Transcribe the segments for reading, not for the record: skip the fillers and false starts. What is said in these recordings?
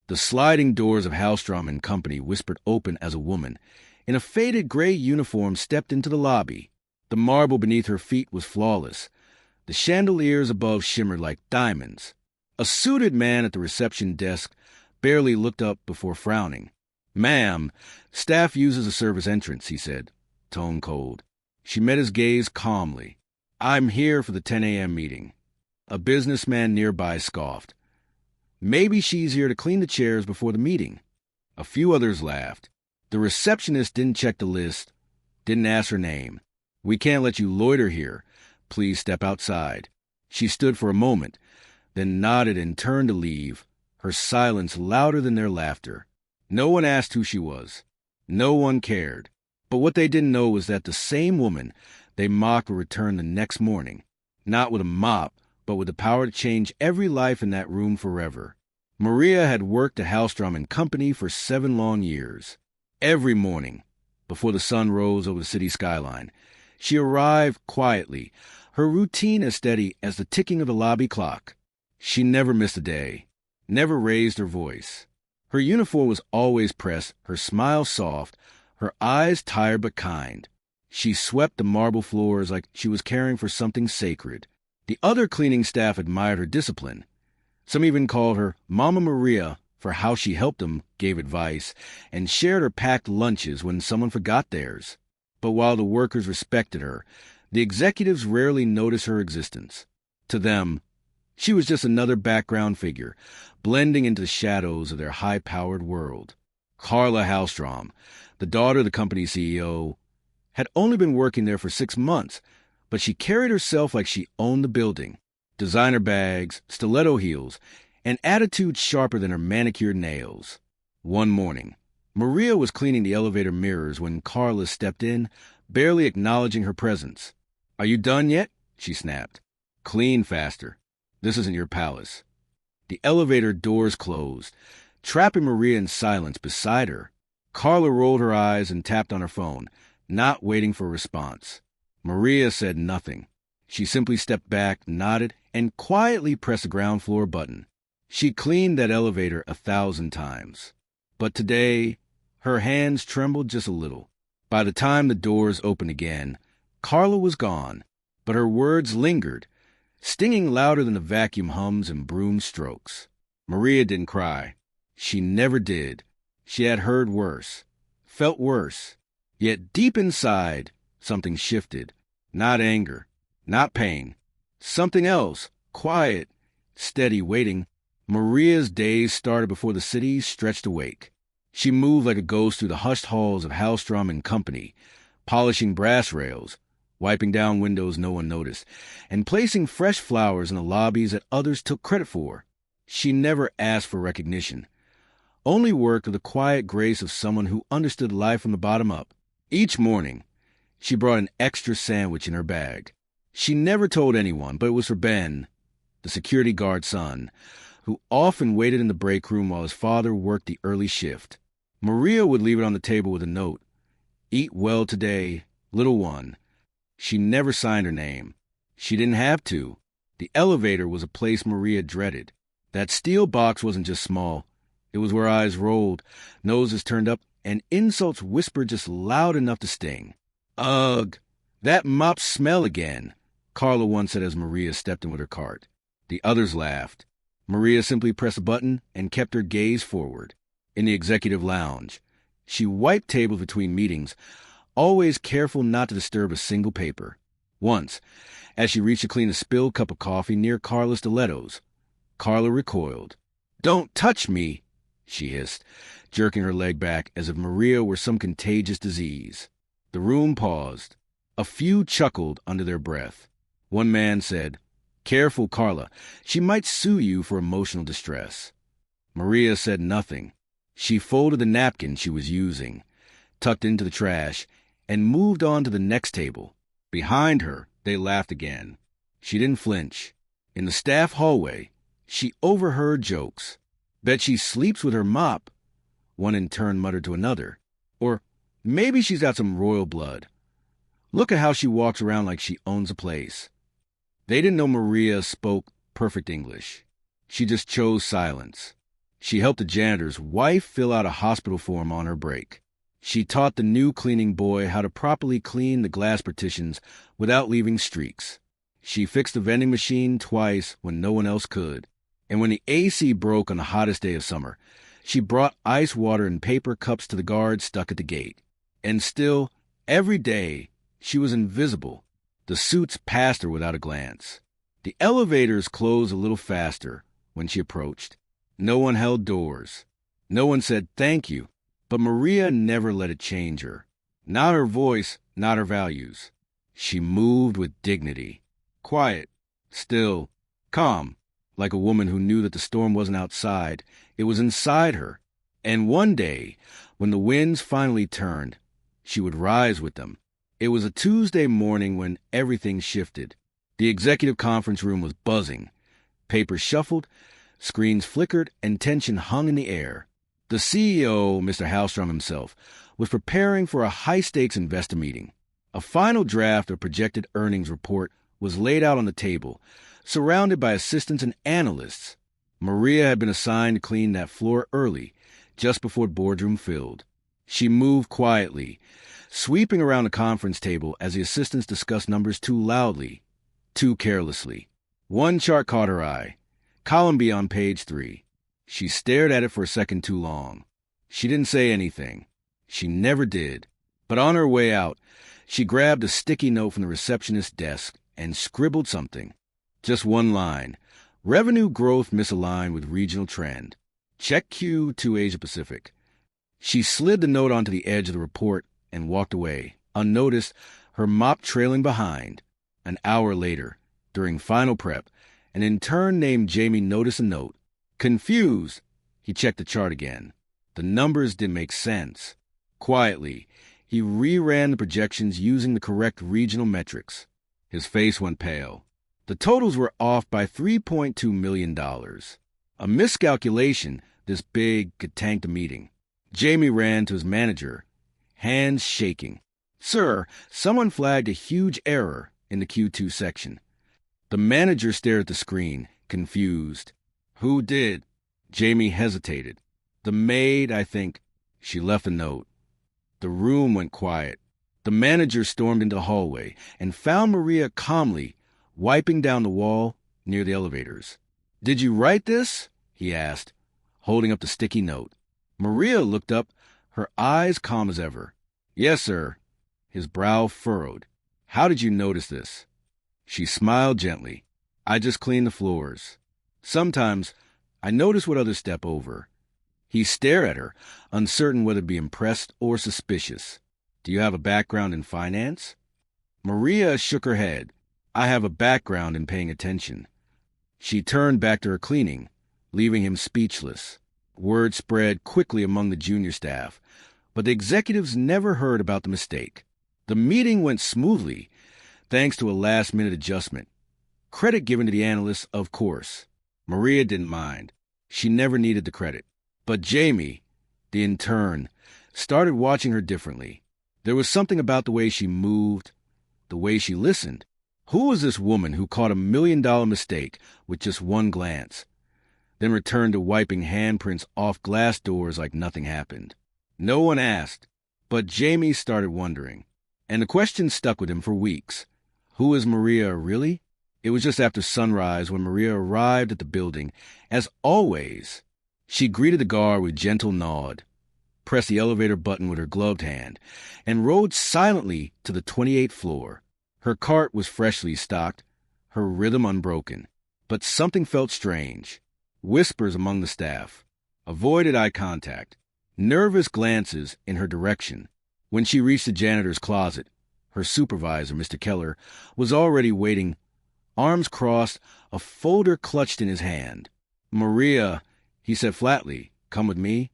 The sliding doors of Hallstrom and Company whispered open as a woman, in a faded gray uniform, stepped into the lobby. The marble beneath her feet was flawless. The chandeliers above shimmered like diamonds. A suited man at the reception desk barely looked up before frowning. "Ma'am, staff uses a service entrance," he said, tone cold. She met his gaze calmly. "I'm here for the 10 a.m. meeting." A businessman nearby scoffed. "Maybe she's here to clean the chairs before the meeting." A few others laughed. The receptionist didn't check the list, didn't ask her name. "We can't let you loiter here. Please step outside." She stood for a moment, then nodded and turned to leave, her silence louder than their laughter. No one asked who she was. No one cared. But what they didn't know was that the same woman they mocked would return the next morning, not with a mop, but with the power to change every life in that room forever. Maria had worked at Hallstrom and Company for 7 long years. Every morning, before the sun rose over the city skyline, she arrived quietly, her routine as steady as the ticking of the lobby clock. She never missed a day, never raised her voice. Her uniform was always pressed, her smile soft, her eyes tired but kind. She swept the marble floors like she was caring for something sacred. The other cleaning staff admired her discipline. Some even called her Mama Maria for how she helped them, gave advice, and shared her packed lunches when someone forgot theirs. But while the workers respected her, the executives rarely noticed her existence. To them, she was just another background figure, blending into the shadows of their high-powered world. Carla Hallstrom, the daughter of the company's CEO, had only been working there for 6 months, but she carried herself like she owned the building. Designer bags, stiletto heels, and attitude sharper than her manicured nails. One morning, Maria was cleaning the elevator mirrors when Carla stepped in, barely acknowledging her presence. "Are you done yet?" she snapped. "Clean faster. This isn't your palace." The elevator doors closed, trapping Maria in silence beside her. Carla rolled her eyes and tapped on her phone, not waiting for a response. Maria said nothing. She simply stepped back, nodded, and quietly pressed the ground floor button. She cleaned that elevator 1,000 times. But today, her hands trembled just a little. By the time the doors opened again, Carla was gone, but her words lingered, stinging louder than the vacuum hums and broom strokes. Maria didn't cry. She never did. She had heard worse, felt worse. Yet deep inside, something shifted. Not anger, not pain. Something else, quiet, steady, waiting. Maria's days started before the city stretched awake. She moved like a ghost through the hushed halls of Hallstrom and Company, polishing brass rails, wiping down windows no one noticed, and placing fresh flowers in the lobbies that others took credit for. She never asked for recognition, only worked with the quiet grace of someone who understood life from the bottom up. Each morning, she brought an extra sandwich in her bag. She never told anyone, but it was for Ben, the security guard's son, who often waited in the break room while his father worked the early shift. Maria would leave it on the table with a note. "Eat well today, little one." She never signed her name. She didn't have to. The elevator was a place Maria dreaded. That steel box wasn't just small. It was where eyes rolled, noses turned up, and insults whispered just loud enough to sting. "Ugh, that mop smell again," Carla once said as Maria stepped in with her cart. The others laughed. Maria simply pressed a button and kept her gaze forward. In the executive lounge, she wiped tables between meetings, always careful not to disturb a single paper. Once, as she reached to clean a spilled cup of coffee near Carla's stilettos, Carla recoiled. "Don't touch me," she hissed, jerking her leg back as if Maria were some contagious disease. The room paused. A few chuckled under their breath. One man said, "Careful, Carla. She might sue you for emotional distress." Maria said nothing. She folded the napkin she was using, tucked into the trash, and moved on to the next table. Behind her, they laughed again. She didn't flinch. In the staff hallway, she overheard jokes. "Bet she sleeps with her mop," one in turn muttered to another. Or, "Maybe she's got some royal blood. Look at how she walks around like she owns a place." They didn't know Maria spoke perfect English. She just chose silence. She helped the janitor's wife fill out a hospital form on her break. She taught the new cleaning boy how to properly clean the glass partitions without leaving streaks. She fixed the vending machine twice when no one else could. And when the AC broke on the hottest day of summer, she brought ice water in paper cups to the guards stuck at the gate. And still, every day, she was invisible. The suits passed her without a glance. The elevators closed a little faster when she approached. No one held doors. No one said thank you. But Maria never let it change her. Not her voice, not her values. She moved with dignity. Quiet, still, calm, like a woman who knew that the storm wasn't outside, it was inside her. And one day, when the winds finally turned, she would rise with them. It was a Tuesday morning when everything shifted. The executive conference room was buzzing. Papers shuffled, screens flickered, and tension hung in the air. The CEO, Mr. Hallstrom himself, was preparing for a high-stakes investor meeting. A final draft of projected earnings report was laid out on the table, surrounded by assistants and analysts. Maria had been assigned to clean that floor early, just before the boardroom filled. She moved quietly, sweeping around the conference table as the assistants discussed numbers too loudly, too carelessly. One chart caught her eye, column B on page 3. She stared at it for a second too long. She didn't say anything. She never did. But on her way out, she grabbed a sticky note from the receptionist's desk and scribbled something. Just one line. Revenue growth misaligned with regional trend. Check Q to Asia Pacific. She slid the note onto the edge of the report and walked away, unnoticed, her mop trailing behind. An hour later, during final prep, an intern named Jamie noticed a note. Confused, he checked the chart again. The numbers didn't make sense. Quietly, he reran the projections using the correct regional metrics. His face went pale. The totals were off by $3.2 million. A miscalculation this big could tank the meeting. Jamie ran to his manager, hands shaking. Sir, someone flagged a huge error in the Q2 section. The manager stared at the screen, confused. Who did? Jamie hesitated. The maid, I think. She left a note. The room went quiet. The manager stormed into the hallway and found Maria calmly wiping down the wall near the elevators. Did you write this? He asked, holding up the sticky note. Maria looked up, her eyes calm as ever. Yes, sir. His brow furrowed. How did you notice this? She smiled gently. I just clean the floors. Sometimes I notice what others step over. He stared at her, uncertain whether to be impressed or suspicious. Do you have a background in finance? Maria shook her head. I have a background in paying attention. She turned back to her cleaning, leaving him speechless. Word spread quickly among the junior staff, but the executives never heard about the mistake. The meeting went smoothly, thanks to a last-minute adjustment. Credit given to the analysts, of course. Maria didn't mind. She never needed the credit. But Jamie, the intern, started watching her differently. There was something about the way she moved, the way she listened. Who was this woman who caught $1 million mistake with just one glance, then returned to wiping handprints off glass doors like nothing happened? No one asked, but Jamie started wondering. And the question stuck with him for weeks. Who is Maria really? It was just after sunrise when Maria arrived at the building. As always, she greeted the guard with gentle nod, pressed the elevator button with her gloved hand, and rode silently to the 28th floor. Her cart was freshly stocked, her rhythm unbroken. But something felt strange. Whispers among the staff, avoided eye contact, nervous glances in her direction. When she reached the janitor's closet, her supervisor, Mr. Keller, was already waiting, arms crossed, a folder clutched in his hand. Maria, he said flatly, come with me.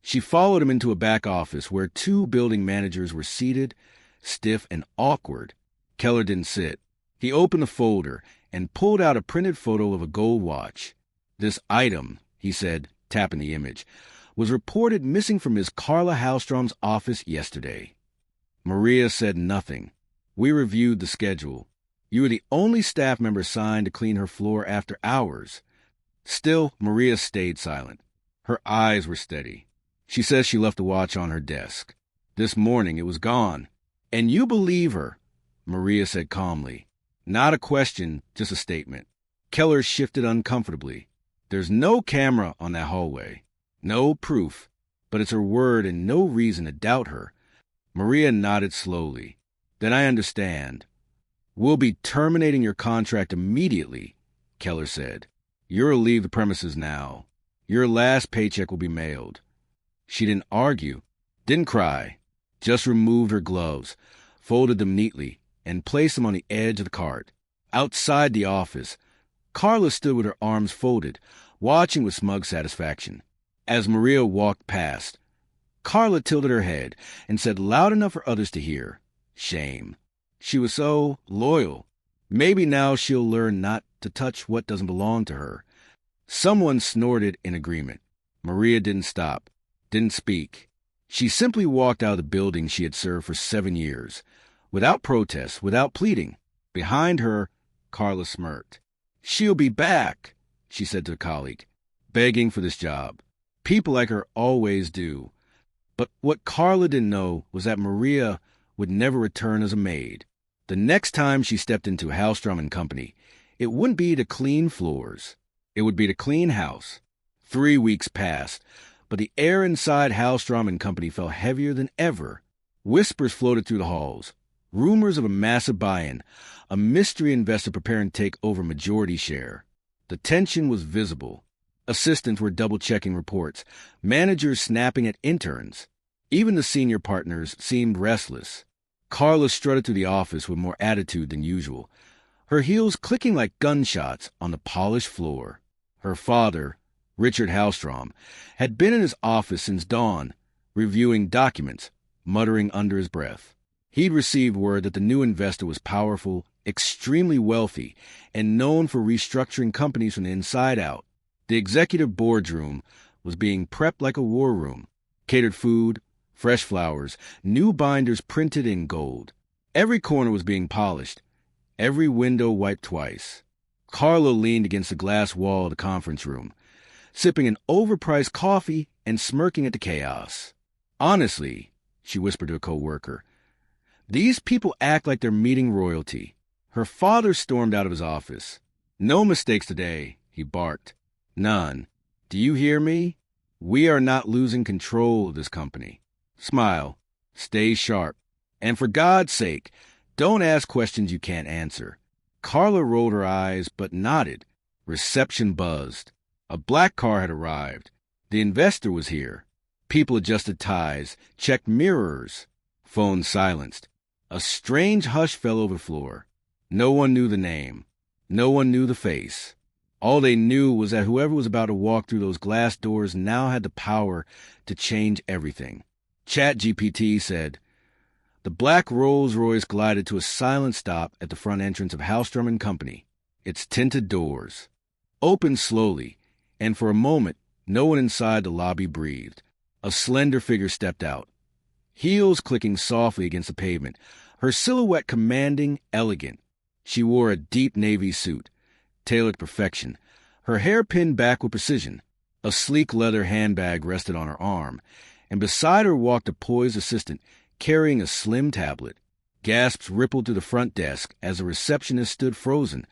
She followed him into a back office where 2 building managers were seated, stiff and awkward. Keller didn't sit. He opened the folder and pulled out a printed photo of a gold watch. This item, he said, tapping the image, was reported missing from Miss Carla Hallstrom's office yesterday. Maria said nothing. We reviewed the schedule. You were the only staff member assigned to clean her floor after hours. Still, Maria stayed silent. Her eyes were steady. She says she left the watch on her desk. This morning it was gone. And you believe her, Maria said calmly. Not a question, just a statement. Keller shifted uncomfortably. There's no camera on that hallway. No proof. But it's her word and no reason to doubt her. Maria nodded slowly. Then I understand. We'll be terminating your contract immediately, Keller said. You're to leave the premises now. Your last paycheck will be mailed. She didn't argue, didn't cry, just removed her gloves, folded them neatly, and placed them on the edge of the cart. Outside the office, Carla stood with her arms folded, watching with smug satisfaction. As Maria walked past, Carla tilted her head and said loud enough for others to hear, "Shame." She was so loyal. Maybe now she'll learn not to touch what doesn't belong to her. Someone snorted in agreement. Maria didn't stop, didn't speak. She simply walked out of the building she had served for 7 years, without protest, without pleading. Behind her, Carla smirked. She'll be back, she said to a colleague, begging for this job. People like her always do. But what Carla didn't know was that Maria would never return as a maid. The next time she stepped into Hallstrom and Company, it wouldn't be to clean floors. It would be to clean house. 3 weeks passed, but the air inside Hallstrom and Company felt heavier than ever. Whispers floated through the halls. Rumors of a massive buy-in, a mystery investor preparing to take over majority share. The tension was visible. Assistants were double-checking reports, managers snapping at interns. Even the senior partners seemed restless. Carla strutted through the office with more attitude than usual, her heels clicking like gunshots on the polished floor. Her father, Richard Hallstrom, had been in his office since dawn, reviewing documents, muttering under his breath. He'd received word that the new investor was powerful, extremely wealthy, and known for restructuring companies from the inside out. The executive boardroom was being prepped like a war room. Catered food, fresh flowers, new binders printed in gold. Every corner was being polished, every window wiped twice. Carla leaned against the glass wall of the conference room, sipping an overpriced coffee and smirking at the chaos. Honestly, she whispered to a co-worker, these people act like they're meeting royalty. Her father stormed out of his office. No mistakes today, he barked. None. Do you hear me? We are not losing control of this company. Smile. Stay sharp. And for God's sake, don't ask questions you can't answer. Carla rolled her eyes but nodded. Reception buzzed. A black car had arrived. The investor was here. People adjusted ties, checked mirrors. Phone silenced. A strange hush fell over the floor. No one knew the name. No one knew the face. All they knew was that whoever was about to walk through those glass doors now had the power to change everything. ChatGPT said, the black Rolls-Royce glided to a silent stop at the front entrance of Hallstrom and Company. Its tinted doors opened slowly, and for a moment, no one inside the lobby breathed. A slender figure stepped out, heels clicking softly against the pavement, her silhouette commanding, elegant. She wore a deep navy suit, tailored to perfection, her hair pinned back with precision. A sleek leather handbag rested on her arm, and beside her walked a poised assistant carrying a slim tablet. Gasps rippled through the front desk as the receptionist stood frozen,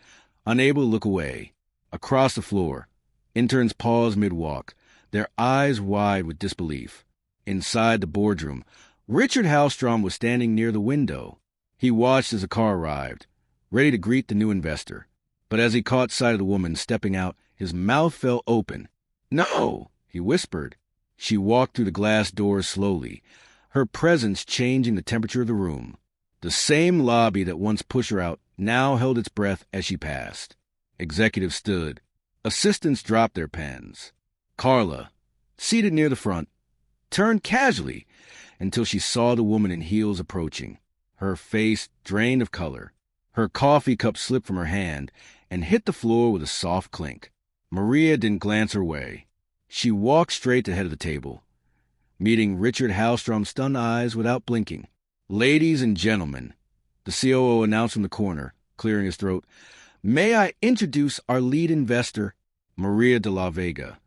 unable to look away. Across the floor, interns paused mid-walk, their eyes wide with disbelief. Inside the boardroom, Richard Hallstrom was standing near the window. He watched as the car arrived, ready to greet the new investor. But as he caught sight of the woman stepping out, his mouth fell open. "No," he whispered. She walked through the glass doors slowly, her presence changing the temperature of the room. The same lobby that once pushed her out now held its breath as she passed. Executives stood. Assistants dropped their pens. Carla, seated near the front, turned casually until she saw the woman in heels approaching, her face drained of color. Her coffee cup slipped from her hand and hit the floor with a soft clink. Maria didn't glance her way. She walked straight to the head of the table, meeting Richard Hallstrom's stunned eyes without blinking. "Ladies and gentlemen," the COO announced from the corner, clearing his throat, "may I introduce our lead investor, Maria de la Vega."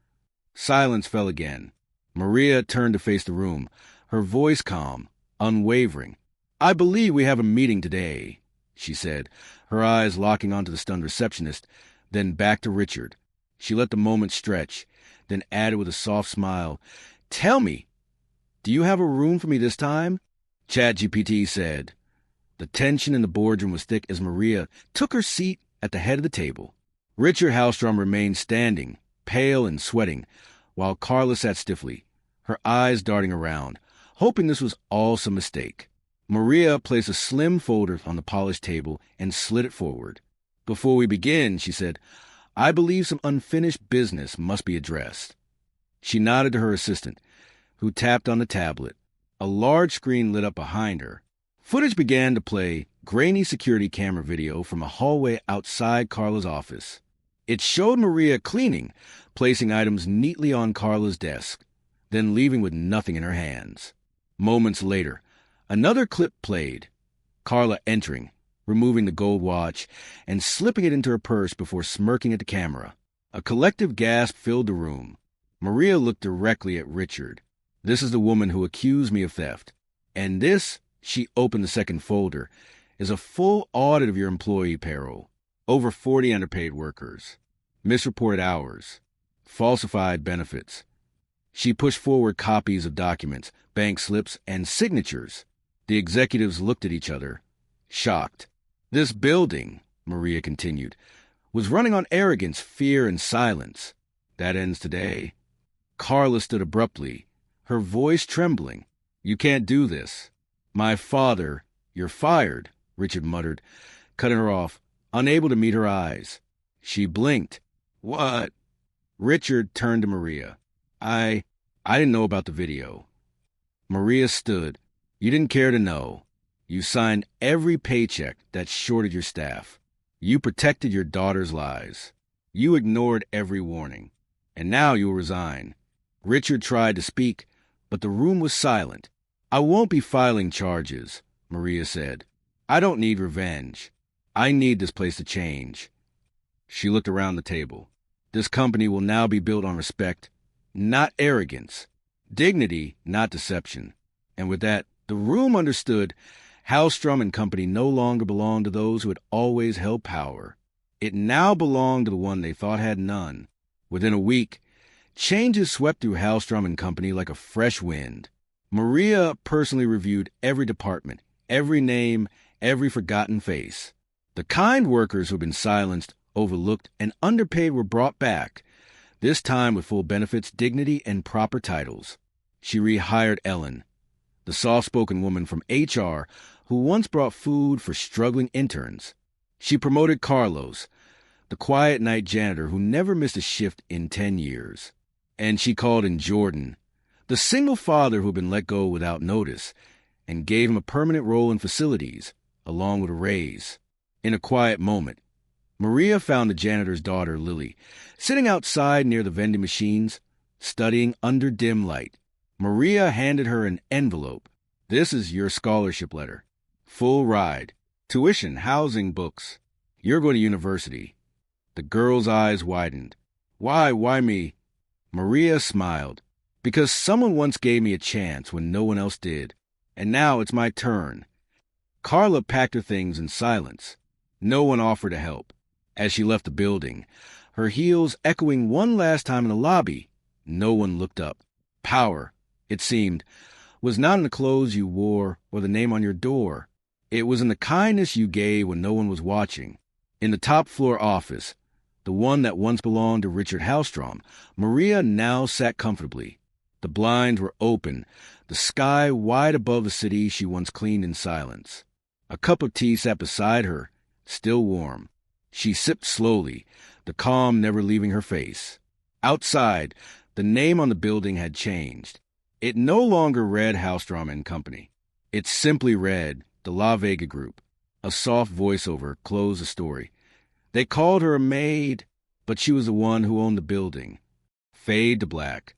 Silence fell again. Maria turned to face the room, her voice calm, unwavering. "I believe we have a meeting today," she said, her eyes locking onto the stunned receptionist, then back to Richard. She let the moment stretch, then added with a soft smile, "Tell me, do you have a room for me this time?" ChatGPT said. The tension in the boardroom was thick as Maria took her seat at the head of the table. Richard Hallstrom remained standing, pale and sweating, while Carla sat stiffly, her eyes darting around, hoping this was all some mistake. Maria placed a slim folder on the polished table and slid it forward. "Before we begin," she said, "I believe some unfinished business must be addressed." She nodded to her assistant, who tapped on the tablet. A large screen lit up behind her. Footage began to play, grainy security camera video from a hallway outside Carla's office. It showed Maria cleaning, placing items neatly on Carla's desk, then leaving with nothing in her hands. Moments later, another clip played, Carla entering, removing the gold watch, and slipping it into her purse before smirking at the camera. A collective gasp filled the room. Maria looked directly at Richard. "This is the woman who accused me of theft. And this," she opened the second folder, "is a full audit of your employee payroll. Over 40 underpaid workers, misreported hours, falsified benefits." She pushed forward copies of documents, bank slips, and signatures. The executives looked at each other, shocked. "This building," Maria continued, "was running on arrogance, fear, and silence. That ends today." Carla stood abruptly, her voice trembling. "You can't do this." "My father, you're fired," Richard muttered, cutting her off, unable to meet her eyes. She blinked. "What?" Richard turned to Maria. I didn't know about the video." Maria stood. "You didn't care to know. You signed every paycheck that shorted your staff. You protected your daughter's lives. You ignored every warning. And now you'll resign." Richard tried to speak, but the room was silent. "I won't be filing charges," Maria said. "I don't need revenge. I need this place to change." She looked around the table. "This company will now be built on respect, not arrogance. Dignity, not deception." And with that, the room understood Hallstrom and Company no longer belonged to those who had always held power. It now belonged to the one they thought had none. Within a week, changes swept through Hallstrom and Company like a fresh wind. Maria personally reviewed every department, every name, every forgotten face. The kind workers who had been silenced, overlooked, and underpaid were brought back, this time with full benefits, dignity, and proper titles. She rehired Ellen, the soft-spoken woman from HR who once brought food for struggling interns. She promoted Carlos, the quiet night janitor who never missed a shift in 10 years. And she called in Jordan, the single father who had been let go without notice, and gave him a permanent role in facilities, along with a raise. In a quiet moment, Maria found the janitor's daughter, Lily, sitting outside near the vending machines, studying under dim light. Maria handed her an envelope. "This is your scholarship letter. Full ride. Tuition, housing, books. You're going to university." The girl's eyes widened. Why me?" Maria smiled. "Because someone once gave me a chance when no one else did. And now it's my turn." Carla packed her things in silence. No one offered to help. As she left the building, her heels echoing one last time in the lobby, no one looked up. Power, it seemed, was not in the clothes you wore or the name on your door. It was in the kindness you gave when no one was watching. In the top-floor office, the one that once belonged to Richard Hallstrom, Maria now sat comfortably. The blinds were open, the sky wide above the city she once cleaned in silence. A cup of tea sat beside her, still warm. She sipped slowly, the calm never leaving her face. Outside, the name on the building had changed. It no longer read Hallstrom and Company. It simply read the La Vega Group. A soft voiceover closed the story. They called her a maid, but she was the one who owned the building. Fade to black.